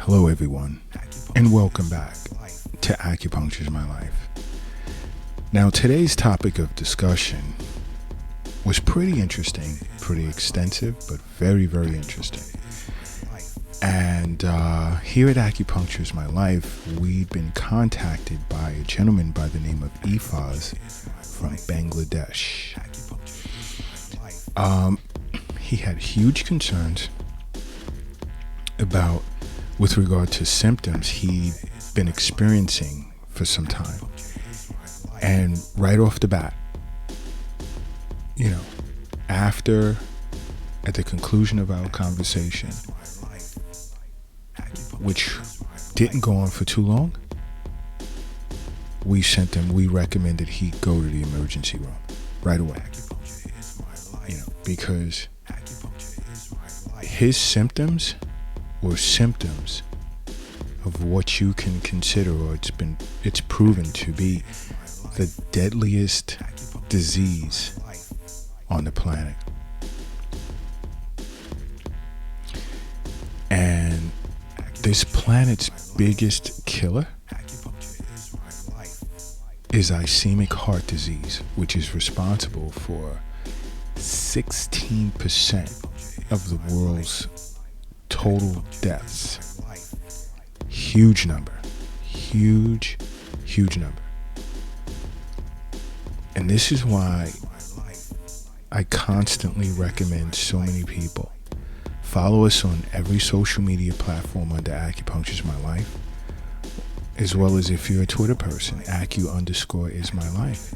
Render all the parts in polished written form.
Hello everyone, and welcome back to Acupuncture is My Life. Now today's topic of discussion was pretty interesting, pretty extensive, but very, very interesting. And here at Acupuncture is My Life, we've been contacted by a gentleman by the name of Ifaz from Bangladesh. He had huge concerns with regard to symptoms he'd been experiencing for some time. And right off the bat, at the conclusion of our conversation, which didn't go on for too long, we recommended he go to the emergency room right away. Because his symptoms were symptoms of what you can consider, or it's proven to be the deadliest disease on the planet. And this planet's biggest killer is ischemic heart disease, which is responsible for 16% of the world's total deaths. Huge number. Huge number. And this is why I constantly recommend so many people follow us on every social media platform under Acupuncture is My Life, as well as if you're a Twitter person, Acu_is_my_life.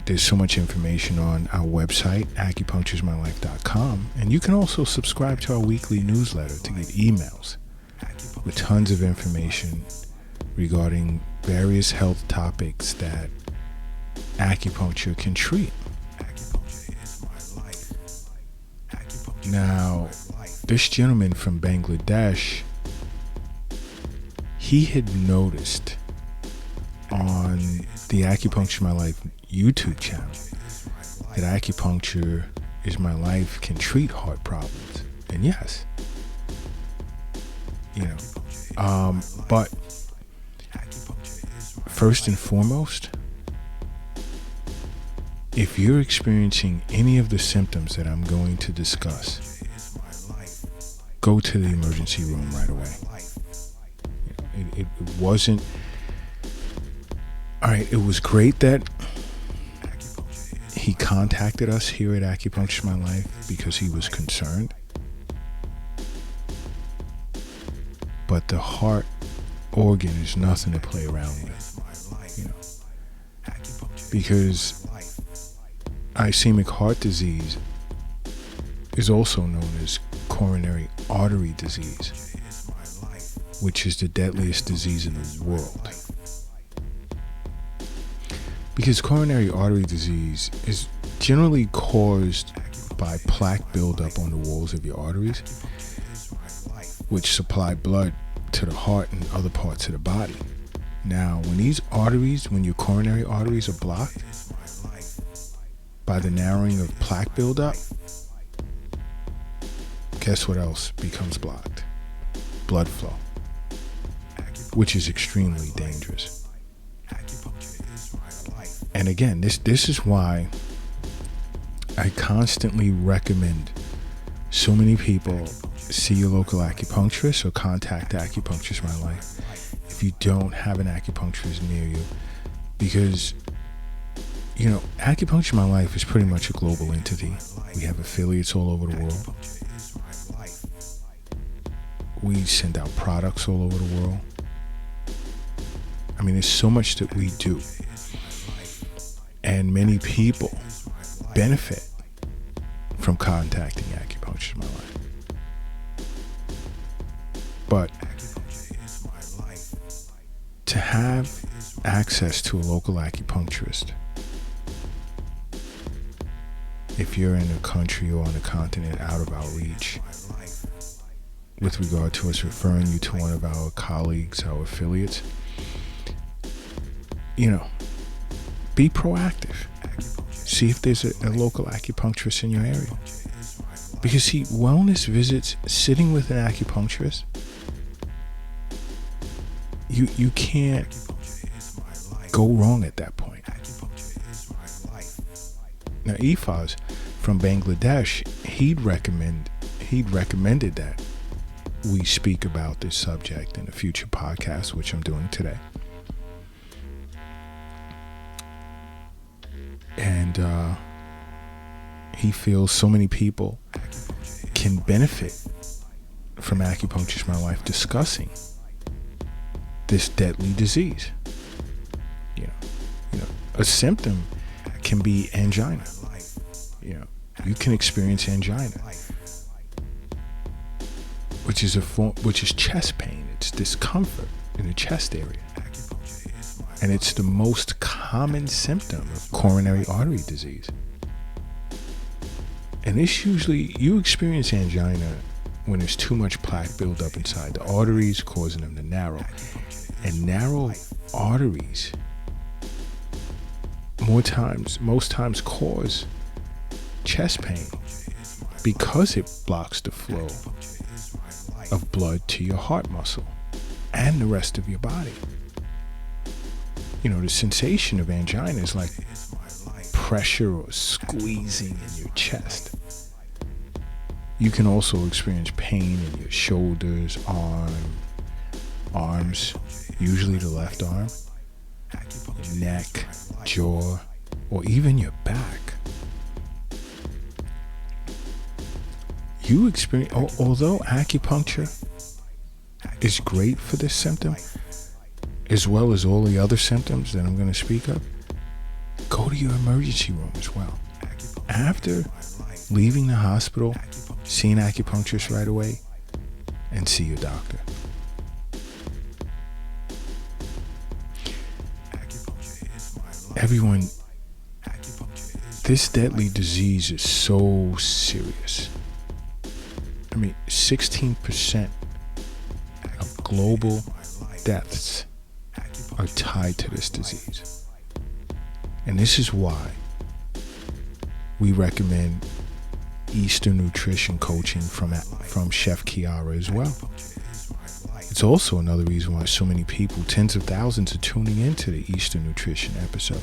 There's so much information on our website, acupuncturesmylife.com, and you can also subscribe to our weekly newsletter to get emails with tons of information regarding various health topics that acupuncture can treat. Now, this gentleman from Bangladesh, he had noticed on the Acupuncture My Life YouTube channel that Acupuncture is My Life can treat heart problems. And yes, but first and foremost, if you're experiencing any of the symptoms that I'm going to discuss, go to the emergency room right away. It wasn't... Alright, it was great that he contacted us here at Acupuncture is My Life because he was concerned. But the heart organ is nothing to play around with. Because ischemic heart disease is also known as coronary artery disease, which is the deadliest disease in the world. Because coronary artery disease is generally caused by plaque buildup on the walls of your arteries, which supply blood to the heart and other parts of the body. Now, when your coronary arteries are blocked by the narrowing of plaque buildup, guess what else becomes blocked? Blood flow, which is extremely dangerous. And again, this is why I constantly recommend so many people see your local acupuncturist or contact Acupuncture is My Life if you don't have an acupuncturist near you. Because, Acupuncture is My Life is pretty much a global entity. We have affiliates all over the world. We send out products all over the world. There's so much that we do. And many people benefit from contacting Acupuncture is My Life. But to have access to a local acupuncturist, if you're in a country or on a continent out of our reach, with regard to us referring you to one of our colleagues, our affiliates, be proactive. See if there's a local acupuncturist in your area. Because see, wellness visits, sitting with an acupuncturist, you can't go wrong at that point. Now, Ifaz from Bangladesh, he'd recommended that we speak about this subject in a future podcast, which I'm doing today. And he feels so many people can benefit from Acupuncture My Life discussing this deadly disease. You know, a symptom can be angina. You can experience angina, which is chest pain. It's discomfort in the chest area, and it's the most common symptom of coronary artery disease. And this usually, you experience angina when there's too much plaque buildup inside the arteries, causing them to narrow. And narrow arteries most times cause chest pain because it blocks the flow of blood to your heart muscle and the rest of your body. The sensation of angina is like pressure or squeezing in your chest. You can also experience pain in your shoulders, arms, usually the left arm, your neck, jaw, or even your back. You experience, although acupuncture is great for this symptom, as well as all the other symptoms that I'm going to speak of, go to your emergency room as well. After leaving the hospital, see an acupuncturist right away, and see your doctor. Everyone, this deadly disease is so serious. 16% of global deaths are tied to this disease. And this is why we recommend Eastern nutrition coaching from Chef Kiara as well. It's also another reason why so many people, tens of thousands, are tuning into the Eastern nutrition episode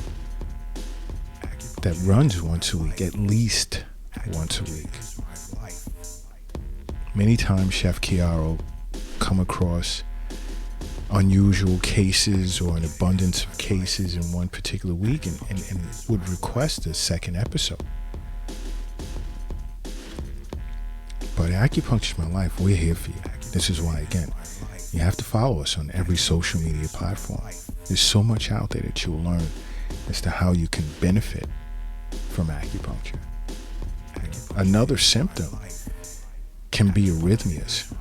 that runs once a week, at least once a week. Many times Chef Kiara will come across unusual cases or an abundance of cases in one particular week and would request a second episode. But Acupuncture My Life, we're here for you. This is why, again, you have to follow us on every social media platform. There's so much out there that you'll learn as to how you can benefit from acupuncture. Another symptom can be arrhythmias,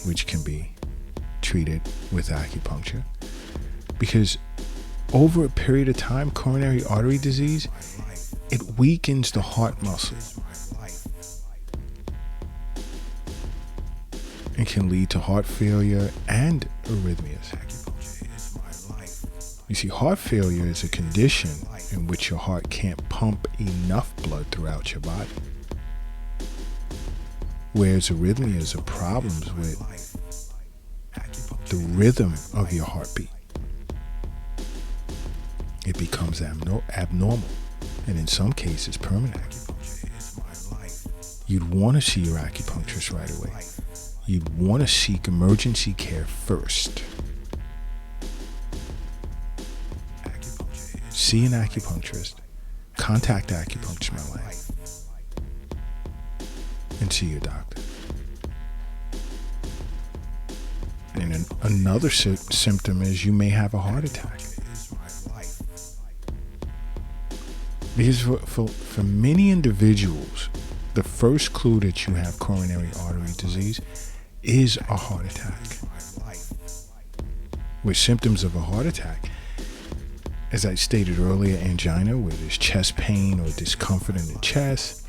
which can be treated with acupuncture, because over a period of time, coronary artery disease, it weakens the heart muscle and can lead to heart failure and arrhythmias. You see, heart failure is a condition in which your heart can't pump enough blood throughout your body, whereas arrhythmias are problems with the rhythm of your heartbeat. It becomes abnormal, and in some cases permanent. You'd want to see your acupuncturist right away. You'd want to seek emergency care first. See an acupuncturist, contact Acupuncture My Life, and see your doctor. And another symptom is you may have a heart attack. Because for many individuals, the first clue that you have coronary artery disease is a heart attack. With symptoms of a heart attack, as I stated earlier, angina, where there's chest pain or discomfort in the chest.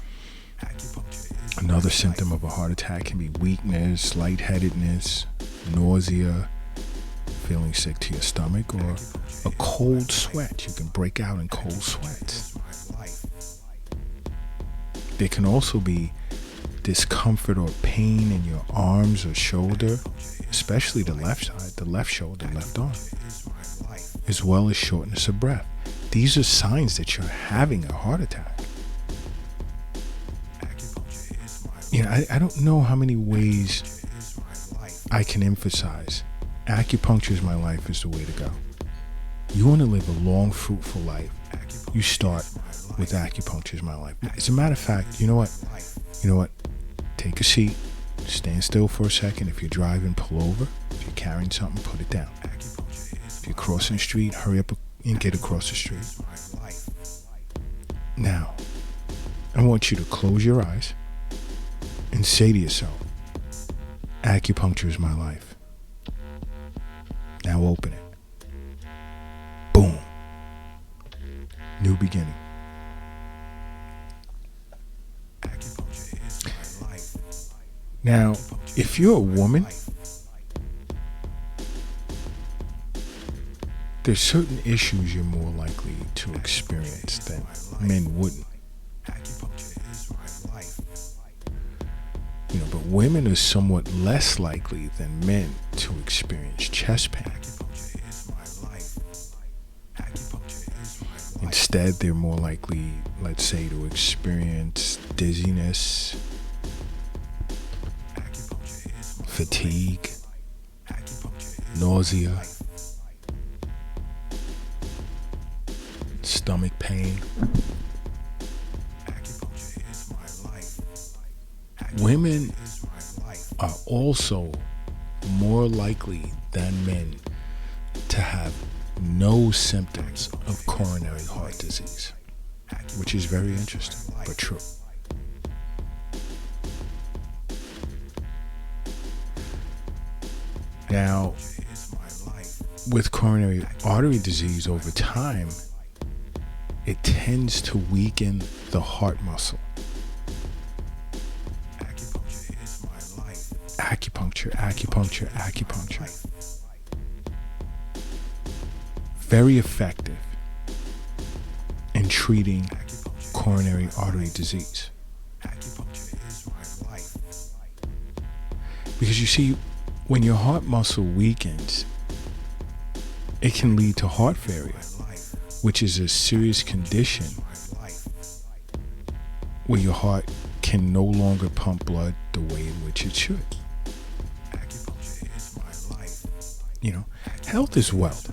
Another symptom of a heart attack can be weakness, lightheadedness, nausea, feeling sick to your stomach, or a cold sweat. You can break out in cold sweats. There can also be discomfort or pain in your arms or shoulder, especially the left side, the left shoulder, left arm, as well as shortness of breath. These are signs that you're having a heart attack. You know, I don't know how many ways I can emphasize acupuncture is my life is the way to go. You want to live a long, fruitful life, you start with acupuncture is my life. As a matter of fact, you know what? Take a seat, stand still for a second. If you're driving, pull over. If you're carrying something, put it down. If you're crossing the street, hurry up and get across the street. Now, I want you to close your eyes and say to yourself, acupuncture is my life. Now open it. Boom. New beginning. Now, if you're a woman, there's certain issues you're more likely to experience than men wouldn't. You know, but women are somewhat less likely than men to experience chest pain. Instead, they're more likely, let's say, to experience dizziness, fatigue, nausea, stomach pain. Women are also more likely than men to have no symptoms of coronary heart disease, which is very interesting, but true. Now, with coronary artery disease over time, it tends to weaken the heart muscle. Acupuncture. Very effective in treating coronary artery disease. Because you see, when your heart muscle weakens, it can lead to heart failure, which is a serious condition where your heart can no longer pump blood the way in which it should. You know, health is wealth.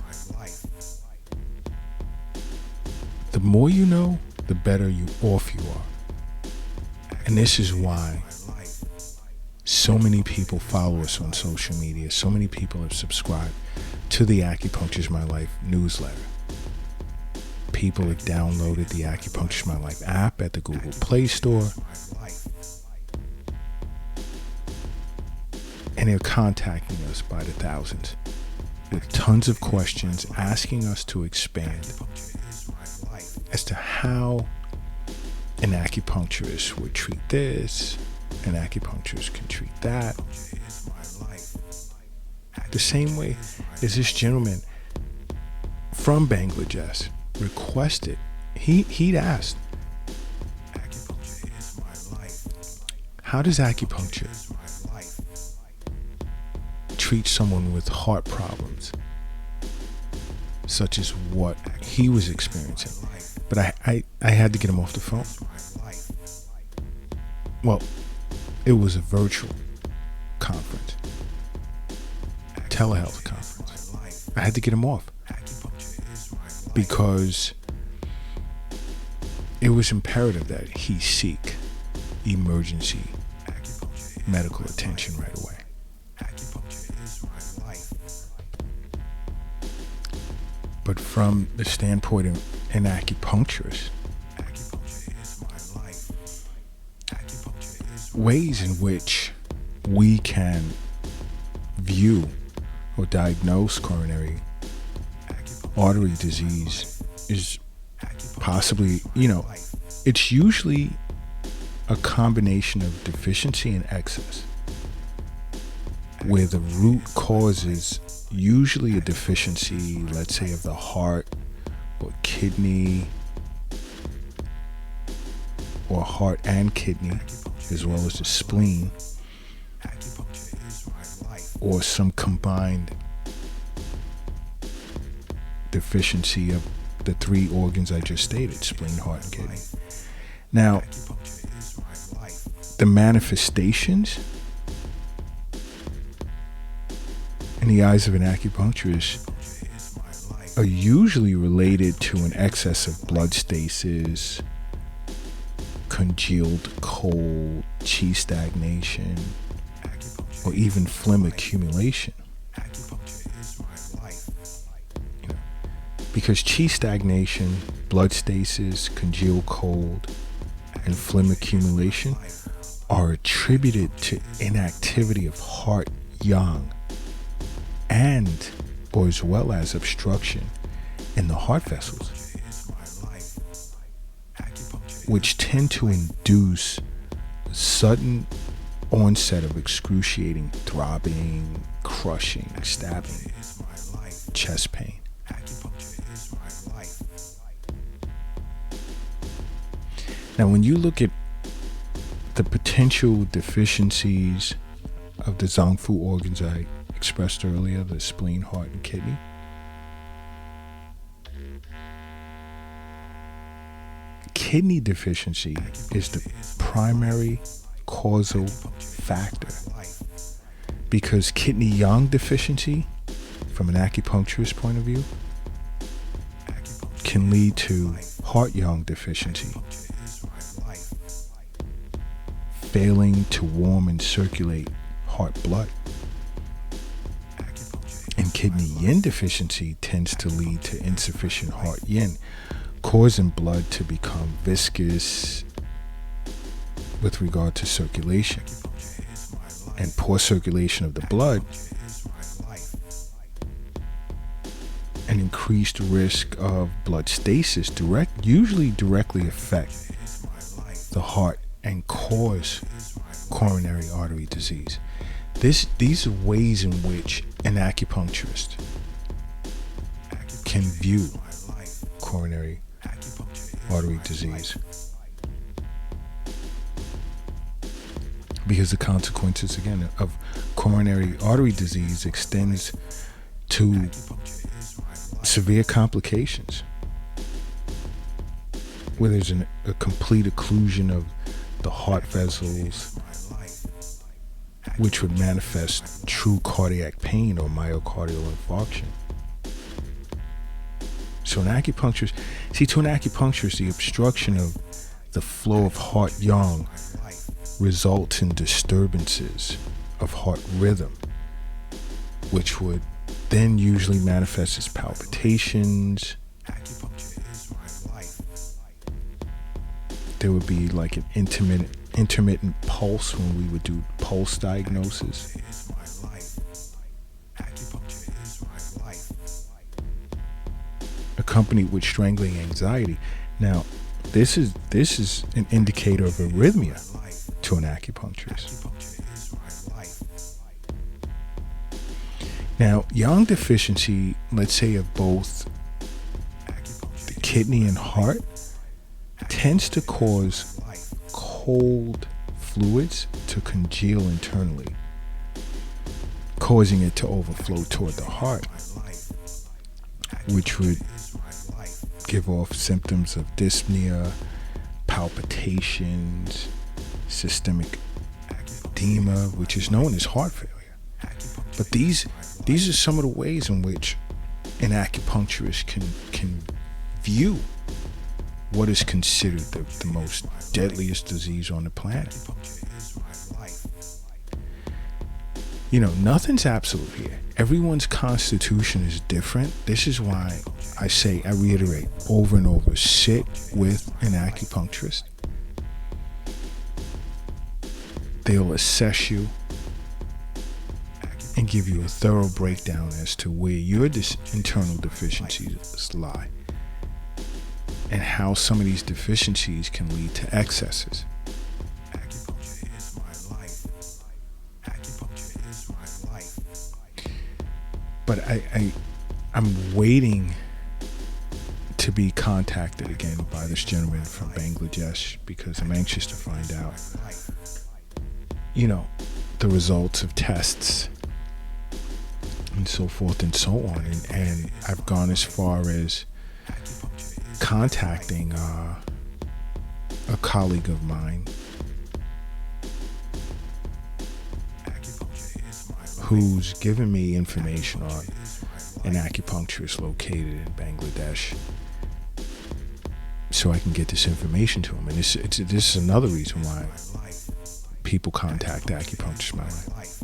The more you know, the better off you are. And this is why so many people follow us on social media. So many people have subscribed to the Acupuncture is My Life newsletter. People have downloaded the Acupuncture is My Life app at the Google Play Store. And they're contacting us by the thousands with tons of questions, asking us to expand as to how an acupuncturist would treat this, an acupuncturist can treat that. The same way as this gentleman from Bangladesh requested, he'd asked, how does acupuncture treat someone with heart problems, such as what he was experiencing? But I had to get him off the phone. Well, it was a virtual conference, telehealth conference. I had to get him off because it was imperative that he seek emergency medical attention right away. But from the standpoint of an acupuncturist, ways in which we can view or diagnose coronary artery disease is possibly, it's usually a combination of deficiency and excess, where the root cause is usually a deficiency, let's say, of the heart or kidney, or heart and kidney, as well as the spleen, or some combined deficiency of the three organs I just stated, spleen, heart, and kidney. Now, the manifestations in the eyes of an acupuncturist are usually related to an excess of blood stasis, congealed cold, chi stagnation, or even phlegm accumulation. Because chi stagnation, blood stasis, congealed cold, and phlegm accumulation are attributed to inactivity of heart yang and or as well as obstruction in the heart vessels, which tend to induce sudden onset of excruciating throbbing, crushing, stabbing, chest pain. Now, when you look at the potential deficiencies of the Zangfu organs I expressed earlier, the spleen, heart, and kidney, kidney deficiency is the primary causal factor, because kidney yang deficiency, from an acupuncturist point of view, can lead to heart yang deficiency, failing to warm and circulate heart blood. And kidney yin deficiency tends to lead to insufficient heart yin, causing blood to become viscous with regard to circulation. And poor circulation of the blood, an increased risk of blood stasis usually directly affect the heart and cause coronary artery disease. These are ways in which an acupuncturist can view coronary artery disease, because the consequences, again, of coronary artery disease extends to severe complications, where there's a complete occlusion of the heart vessels, which would manifest true cardiac pain or myocardial infarction. So to an acupuncturist, the obstruction of the flow of heart yang results in disturbances of heart rhythm, which would then usually manifest as palpitations. There would be like an intermittent pulse when we would do pulse diagnosis. Accompanied with strangling anxiety. Now, this is an indicator of arrhythmia to an acupuncturist. Now, yang deficiency, let's say of both the kidney and heart, tends to cause cold fluids to congeal internally, causing it to overflow toward the heart, which would give off symptoms of dyspnea, palpitations, systemic edema, which is known as heart failure. But these are some of the ways in which an acupuncturist can view what is considered the most deadliest disease on the planet. You know, nothing's absolute here. Everyone's constitution is different. This is why I reiterate over and over, sit with an acupuncturist. They'll assess you and give you a thorough breakdown as to where your internal deficiencies lie, and how some of these deficiencies can lead to excesses. Acupuncture is my life. Acupuncture is my life. But I'm waiting to be contacted again by this gentleman from Bangladesh, because I'm anxious to find out the results of tests and so forth and so on. And I've gone as far as contacting a colleague of mine who's given me information on an acupuncturist located in Bangladesh, so I can get this information to him. And this is another reason why people contact Acupuncture My Life.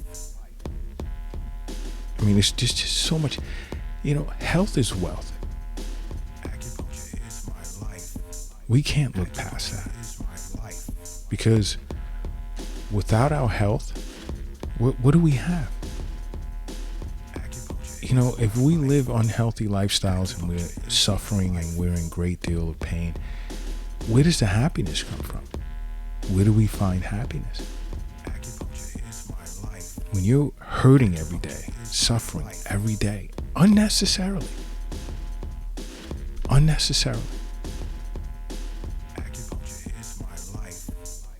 I mean, it's just so much. Health is wealth. We can't look past that, because without our health, what do we have? If we live unhealthy lifestyles and we're suffering and we're in a great deal of pain, where does the happiness come from? Where do we find happiness? When you're hurting every day, suffering every day, unnecessarily,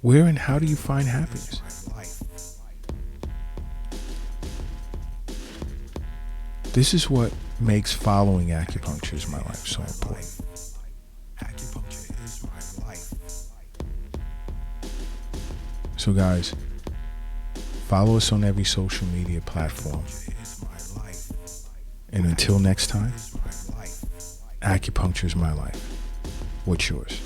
where and how do you find happiness? This is what makes following Acupuncture Is My Life so important. So guys, follow us on every social media platform. And until next time, Acupuncture Is My Life. What's yours?